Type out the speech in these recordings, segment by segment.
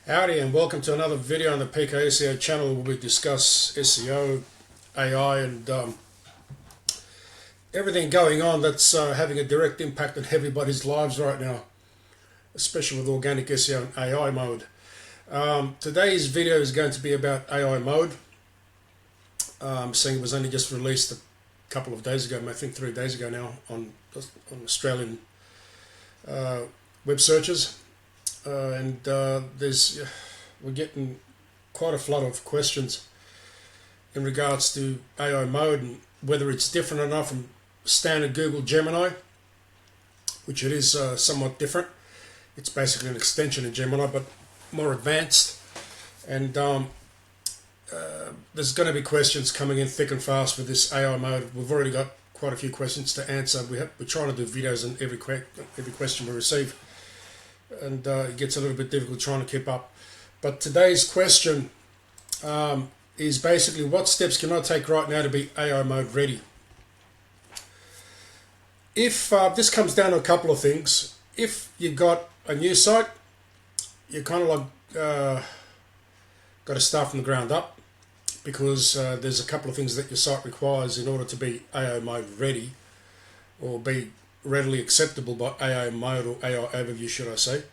Howdy and welcome to another video on the Topical SEO channel where we discuss SEO, AI and everything going on that's having a direct impact on everybody's lives right now, especially with organic SEO and AI mode. Today's video is going to be about AI mode. Seeing it was only just released a couple of days ago, I think 3 days ago now on Australian web searches. We're getting quite a flood of questions in regards to AI mode and whether it's different enough from standard Google Gemini, which it is somewhat different. It's basically an extension of Gemini but more advanced, and there's going to be questions coming in thick and fast with this AI mode. We've already got quite a few questions to answer. We're trying to do videos on every question we receive, and it gets a little bit difficult trying to keep up. But today's question is basically, what steps can I take right now to be AI mode ready? If this comes down to a couple of things. If you've got a new site, you kind of like got to start from the ground up, because there's a couple of things that your site requires in order to be AI mode ready, or be readily acceptable by AI mode, or AI overview should I say,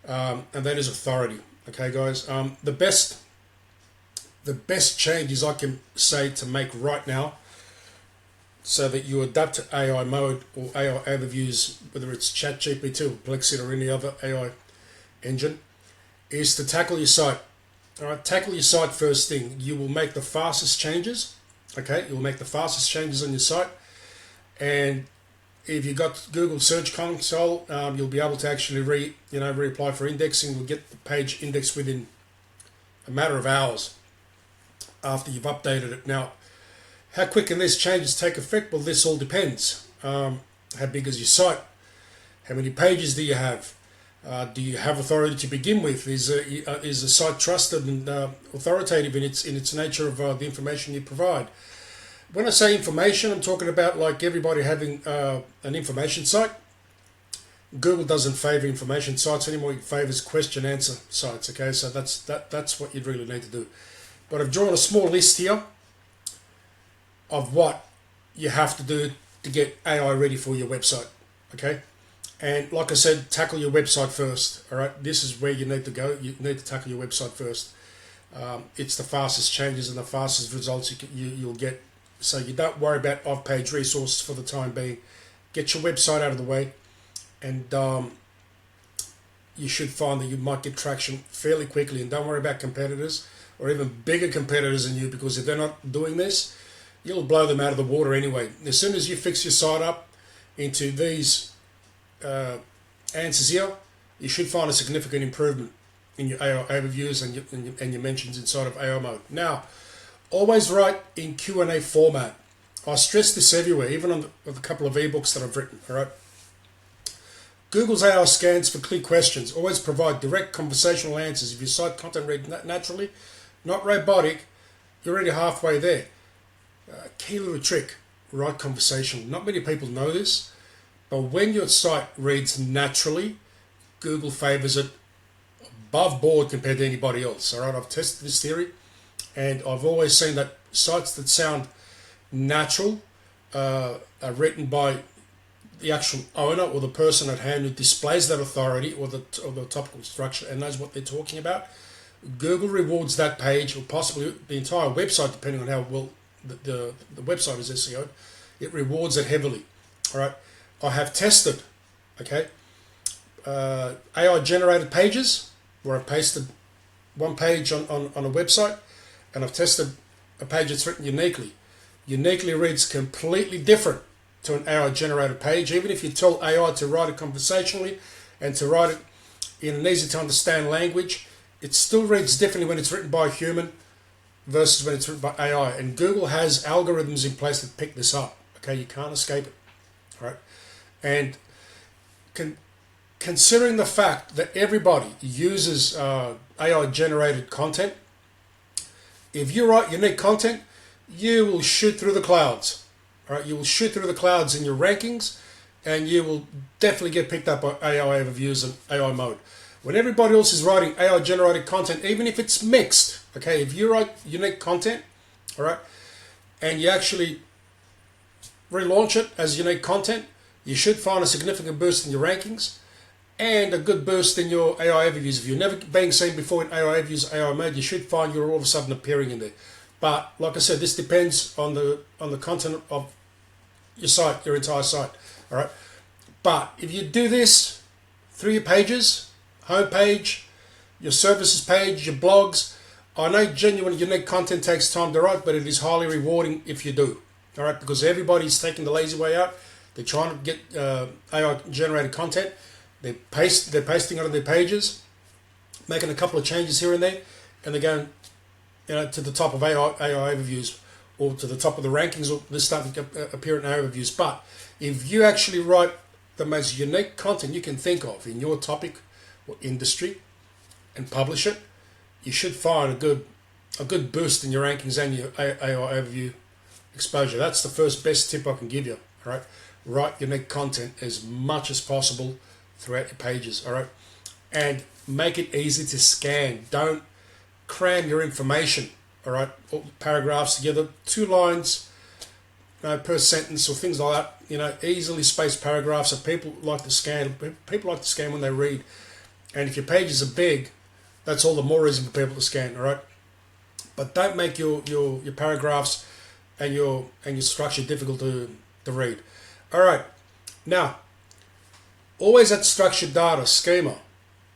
and that is authority. Okay guys, the best changes I can say to make right now so that you adapt to AI mode or AI overviews, whether it's ChatGPT or Perplexity or any other AI engine, is to tackle your site. Alright, tackle your site first thing. You will make the fastest changes. Okay, you'll make the fastest changes on your site, and if you've got Google Search Console, you'll be able to actually reapply for indexing. You'll get the page indexed within a matter of hours after you've updated it. Now, how quick can these changes take effect? Well, this all depends. How big is your site? How many pages do you have? Do you have authority to begin with? Is the site trusted and authoritative in its nature of the information you provide? When I say information, I'm talking about like everybody having an information site. Google doesn't favor information sites anymore. It favors question-answer sites. Okay, so that's what you'd really need to do. But I've drawn a small list here of what you have to do to get AI ready for your website. Okay, and like I said, tackle your website first. All right, this is where you need to go. You need to tackle your website first. It's the fastest changes and the fastest results you'll get. So you don't worry about off-page resources for the time being. Get your website out of the way, and you should find that you might get traction fairly quickly. And don't worry about competitors or even bigger competitors than you, because if they're not doing this, you'll blow them out of the water anyway. As soon as you fix your site up into these answers here, you should find a significant improvement in your AI overviews and your mentions inside of AI mode. Now, always write in Q&A format. I stress this everywhere, even on the couple of ebooks that I've written. All right. Google's AI scans for clear questions. Always provide direct conversational answers. If your site content reads naturally, not robotic, you're already halfway there. Key little trick: write conversational. Not many people know this, but when your site reads naturally, Google favors it above board compared to anybody else. All right. I've tested this theory, and I've always seen that sites that sound natural are written by the actual owner or the person at hand who displays that authority or the topical structure and knows what they're talking about. Google rewards that page, or possibly the entire website, depending on how well the website is SEO'd. It rewards it heavily. All right. I have tested, okay, AI generated pages where I've pasted one page on a website, and I've tested a page that's written uniquely. Uniquely reads completely different to an AI generated page. Even if you tell AI to write it conversationally and to write it in an easy to understand language, it still reads differently when it's written by a human versus when it's written by AI. And Google has algorithms in place that pick this up. Okay, you can't escape it. All right, and considering the fact that everybody uses AI generated content, if you write unique content, you will shoot through the clouds. All right, you will shoot through the clouds in your rankings, and you will definitely get picked up by AI overviews and AI mode. When everybody else is writing AI generated content, even if it's mixed, okay, if you write unique content, all right, and you actually relaunch it as unique content, you should find a significant boost in your rankings and a good boost in your AI overviews. If you're never being seen before in AI overviews, AI mode, you should find you're all of a sudden appearing in there. But like I said, this depends on the content of your site, your entire site, all right. But if you do this through your pages, homepage, your services page, your blogs, I know genuine unique content takes time to write, but it is highly rewarding if you do, all right, because everybody's taking the lazy way out. They're trying to get AI generated content. They're pasting it on their pages, making a couple of changes here and there, and they're going, to the top of AI overviews, or to the top of the rankings, or they're starting to appear in overviews. But if you actually write the most unique content you can think of in your topic or industry and publish it, you should find a good boost in your rankings and your AI overview exposure. That's the first best tip I can give you. All right, write unique content as much as possible throughout your pages. All right, and make it easy to scan. Don't cram your information. All right, all paragraphs together, 2 lines per sentence or things like that. Easily spaced paragraphs. So people like to scan. People like to scan when they read. And if your pages are big, that's all the more reason for people to scan. All right, but don't make your paragraphs and your structure difficult to read. All right, now always add structured data, schema.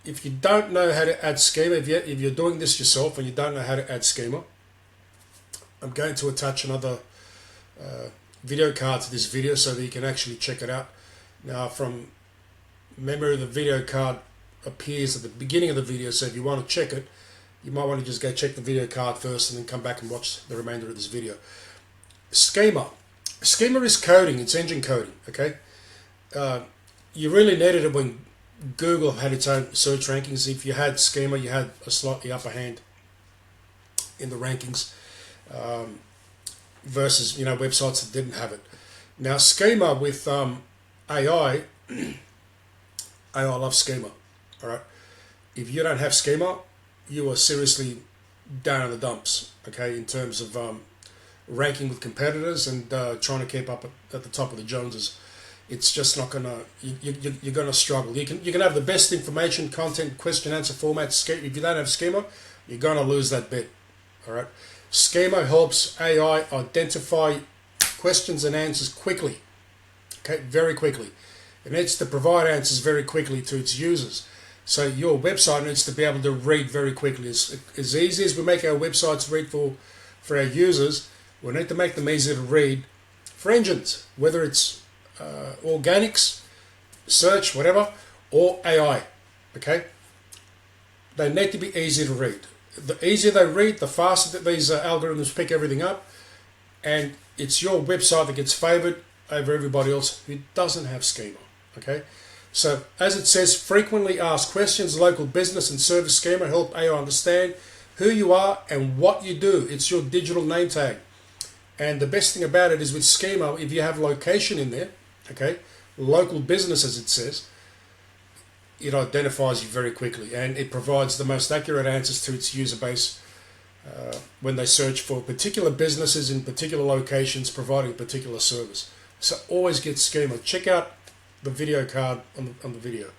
If you don't know how to add schema, if you're doing this yourself and you don't know how to add schema, I'm going to attach another video card to this video so that you can actually check it out. Now, from memory, the video card appears at the beginning of the video, so if you want to check it, you might want to just go check the video card first and then come back and watch the remainder of this video. Schema. Schema is coding, it's engine coding, okay? You really needed it when Google had its own search rankings. If you had schema, you had a slightly upper hand in the rankings versus websites that didn't have it. Now schema with AI, AI loves schema. All right, if you don't have schema, you are seriously down in the dumps. Okay, in terms of ranking with competitors and trying to keep up at the top of the Joneses. It's just not gonna. You're gonna struggle. You can have the best information, content, question, answer formats. If you don't have schema, you're gonna lose that bit. All right. Schema helps AI identify questions and answers quickly. Okay, very quickly. It needs to provide answers very quickly to its users. So your website needs to be able to read very quickly. As easy as we make our websites read for our users, we need to make them easy to read for engines, whether it's organics, search, whatever, or AI. Okay, they need to be easy to read. The easier they read, the faster that these algorithms pick everything up, and it's your website that gets favored over everybody else who doesn't have schema. Okay, so as it says, frequently asked questions, local business and service schema help AI understand who you are and what you do. It's your digital name tag. And the best thing about it is with schema, if you have location in there, okay, local business as it says, it identifies you very quickly and it provides the most accurate answers to its user base when they search for particular businesses in particular locations providing a particular service. So always get schema. Check out the video card on the video.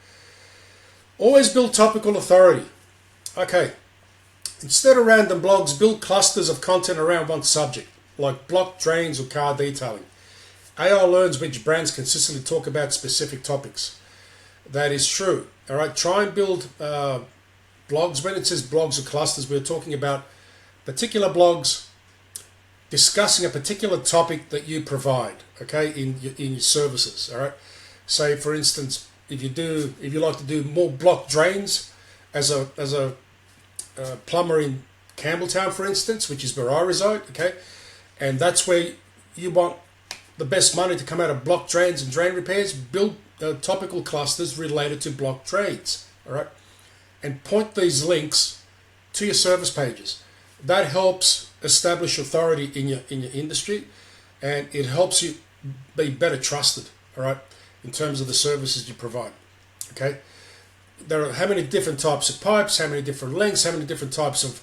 Always build topical authority. Okay, instead of random blogs, build clusters of content around one subject, like block drains or car detailing. AI learns which brands consistently talk about specific topics. That is true. All right, try and build blogs. When it says blogs or clusters, we're talking about particular blogs discussing a particular topic that you provide, okay, in your services. All right. Say, for instance, if you like to do more block drains as a plumber in Campbelltown, for instance, which is where I reside, okay, and that's where you want the best money to come out of block drains and drain repairs, build topical clusters related to block drains, all right, and point these links to your service pages. That helps establish authority in your industry, and it helps you be better trusted, all right, in terms of the services you provide. Okay, there are how many different types of pipes, how many different lengths, how many different types of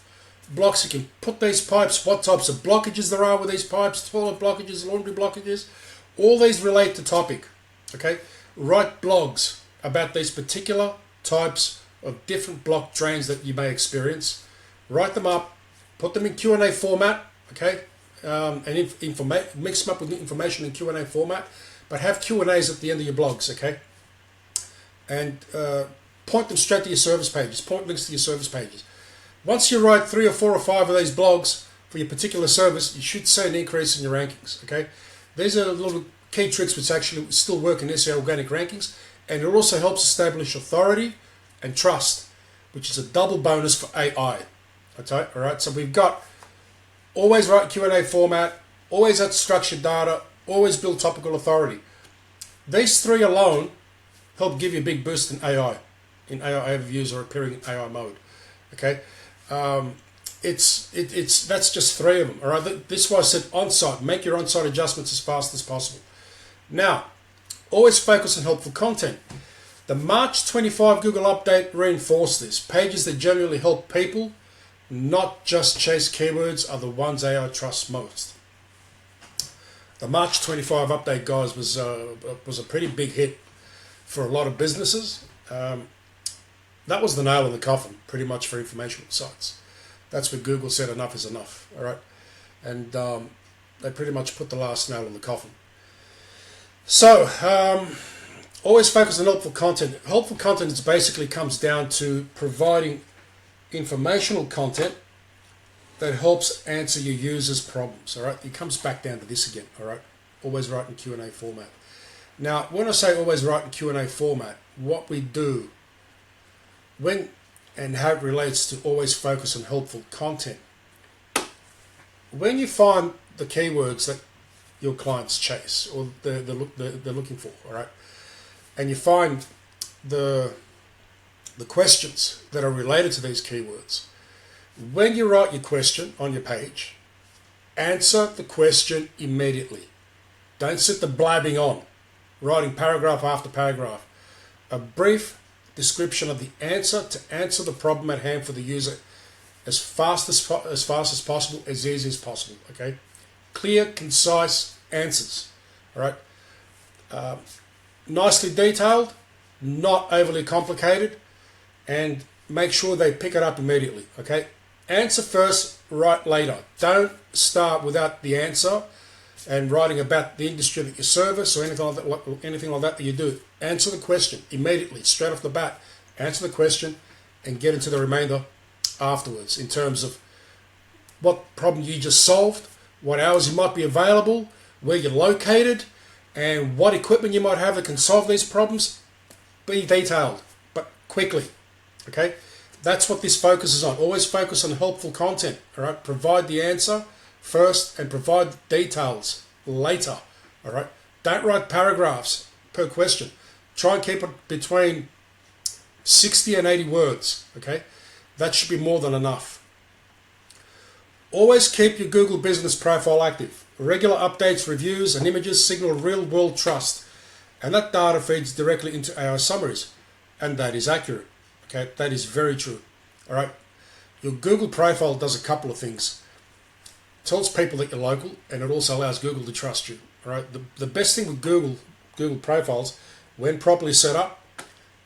blocks you can put these pipes, what types of blockages there are with these pipes, toilet blockages, laundry blockages. All these relate to topic. Okay, write blogs about these particular types of different block drains that you may experience. Write them up, put them in Q&A format. Okay, and mix them up with information in Q&A format, but have Q&As at the end of your blogs. Okay, and point them straight to your service pages. Point links to your service pages. Once you write 3 or 4 or 5 of these blogs for your particular service, you should see an increase in your rankings. Okay, these are little key tricks which actually still work in SEO organic rankings, and it also helps establish authority and trust, which is a double bonus for AI. Okay, all right. So we've got always write Q&A format, always add structured data, always build topical authority. These 3 alone help give you a big boost in AI overviews or appearing in AI mode. Okay. That's just 3 of them. All right. This is why I said on-site. Make your on-site adjustments as fast as possible. Now, always focus on helpful content. The March 25 Google update reinforced this. Pages that genuinely help people, not just chase keywords, are the ones AI trusts most. The March 25 update, guys, was a pretty big hit for a lot of businesses. That was the nail in the coffin, pretty much, for informational sites. That's where Google said enough is enough, all right? And they pretty much put the last nail in the coffin. So, always focus on helpful content. Helpful content basically comes down to providing informational content that helps answer your users' problems, all right? It comes back down to this again, all right? Always write in Q&A format. Now, when I say always write in Q&A format, what we do and how it relates to always focus on helpful content. When you find the keywords that your clients chase or they're looking for, all right, and you find the questions that are related to these keywords, when you write your question on your page, answer the question immediately. Don't sit there blabbing on, writing paragraph after paragraph. A brief description of the answer to answer the problem at hand for the user as fast as possible, as easy as possible. Okay, clear, concise answers. All right, nicely detailed, not overly complicated, and make sure they pick it up immediately. Okay, answer first, write later. Don't start without the answer and writing about the industry that you service or anything like that you do. Answer the question immediately, straight off the bat. Answer the question and get into the remainder afterwards in terms of what problem you just solved, what hours you might be available, where you're located, and what equipment you might have that can solve these problems. Be detailed, but quickly. Okay? That's what this focuses on. Always focus on helpful content. All right? Provide the answer first and provide details later. All right? Don't write paragraphs per question. Try and keep it between 60 and 80 words. Okay? That should be more than enough. Always keep your Google business profile active. Regular updates, reviews, and images signal real-world trust, and that data feeds directly into AI summaries, and that is accurate. Okay, that is very true. All right, your Google profile does a couple of things. It tells people that you're local, and it also allows Google to trust you. All right, the best thing with Google profiles, when properly set up,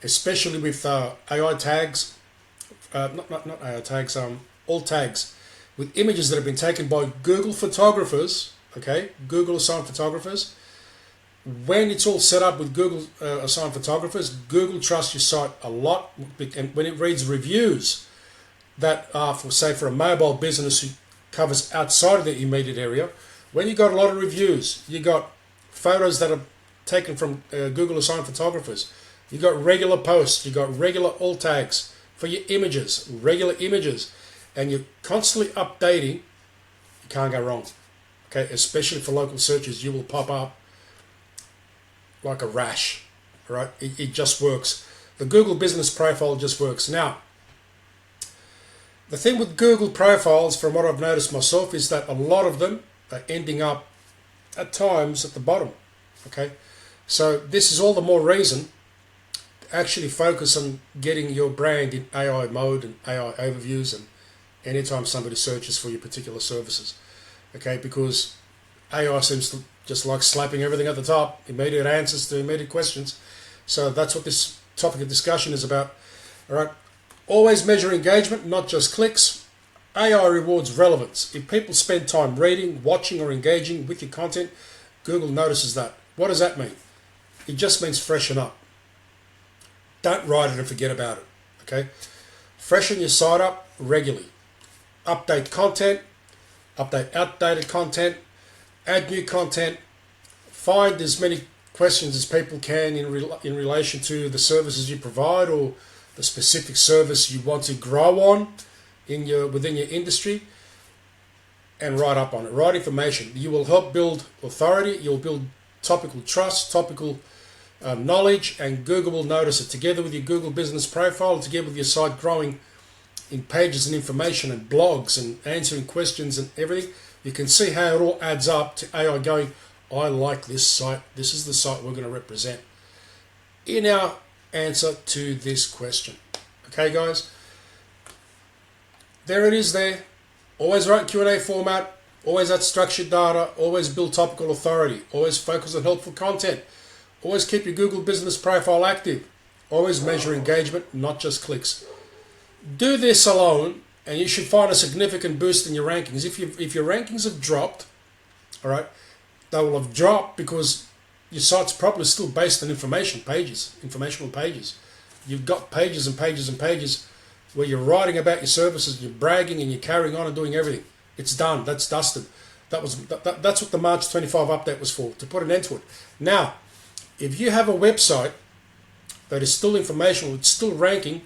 especially with AI tags, not AI tags, alt tags, with images that have been taken by Google photographers, okay, Google assigned photographers. When it's all set up with Google assigned photographers, Google trusts your site a lot. And when it reads reviews that are for a mobile business who covers outside of the immediate area, when you got a lot of reviews, you got photos that are taken from Google assigned photographers, you got regular posts, you got regular alt tags for your images, regular images, and you're constantly updating, you can't go wrong. Okay, especially for local searches, you will pop up like a rash. All right, it just works. The Google business profile just works. Now, the thing with Google profiles, from what I've noticed myself, is that a lot of them are ending up at times at the bottom. Okay, so this is all the more reason actually focus on getting your brand in AI mode and AI overviews and anytime somebody searches for your particular services. Okay, because AI seems to just like slapping everything at the top, immediate answers to immediate questions. So that's what this topic of discussion is about. All right, always measure engagement, not just clicks. AI rewards relevance. If people spend time reading, watching, or engaging with your content, Google notices that. What does that mean? It just means freshen up. Don't write it and forget about it. Okay, freshen your site up regularly. Update content, update outdated content, add new content, find as many questions as people can in relation to the services you provide or the specific service you want to grow on within your industry, and write up on it. Write information. You will help build authority, you'll build topical trust, topical knowledge, and Google will notice it. Together with your Google business profile, together with your site growing in pages and information and blogs and answering questions and everything, you can see how it all adds up to AI going, I like this site, this is the site we're going to represent in our answer to this question. Okay guys, there it is there. Always write in Q&A format, always add structured data, always build topical authority, always focus on helpful content, always keep your Google business profile active, always measure engagement, not just clicks. Do this alone and you should find a significant boost in your rankings. If your rankings have dropped, all right, they will have dropped because your site's probably still based on informational pages. You've got pages and pages and pages where you're writing about your services, you're bragging and you're carrying on and doing everything. It's done. That's dusted. That's what the March 25 update was for, to put an end to it. Now, if you have a website that is still informational, it's still ranking,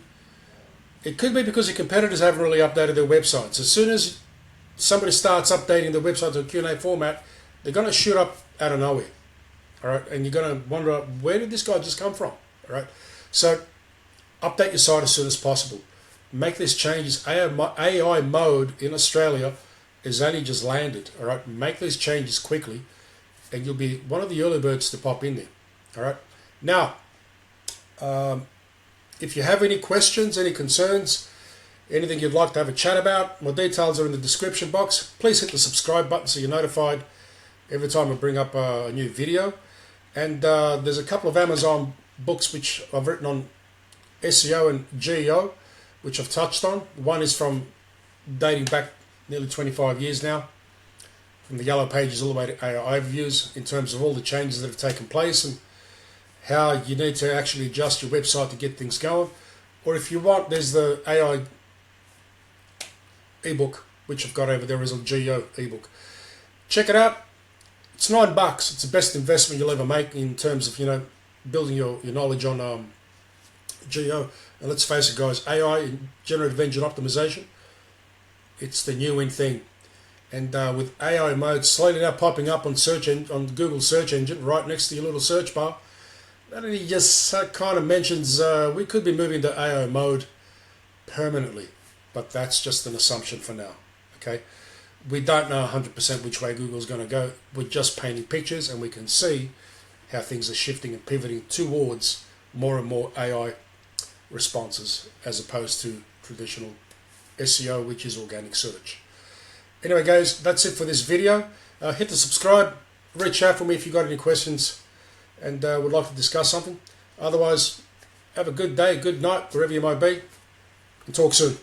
it could be because your competitors haven't really updated their websites. As soon as somebody starts updating their website to a Q&A format, they're going to shoot up out of nowhere. All right, and you're going to wonder, where did this guy just come from? All right, so update your site as soon as possible. Make these changes. AI mode in Australia is only just landed. All right, make these changes quickly, and you'll be one of the early birds to pop in there. All right, now, if you have any questions, any concerns, anything you'd like to have a chat about, my details are in the description box. Please hit the subscribe button so you're notified every time I bring up a new video. And there's a couple of Amazon books which I've written on SEO and GEO, which I've touched on. One is from dating back nearly 25 years now, from the yellow pages all the way to AI overviews, in terms of all the changes that have taken place and how you need to actually adjust your website to get things going. Or if you want, there's the AI ebook, which I've got over there as a GEO ebook. Check it out. It's $9. It's the best investment you'll ever make in terms of, building your knowledge on GEO. And let's face it, guys, AI, generative engine optimization, it's the new in thing. And with AI mode slowly now popping up on on Google search engine right next to your little search bar, that only just kind of mentions we could be moving to AI mode permanently, but that's just an assumption for now. Okay, we don't know 100% which way Google's going to go. We're just painting pictures, and we can see how things are shifting and pivoting towards more and more AI responses as opposed to traditional SEO, which is organic search. Anyway, guys, that's it for this video. Hit the subscribe, reach out for me if you've got any questions and would like to discuss something. Otherwise, have a good day, good night, wherever you might be, and talk soon.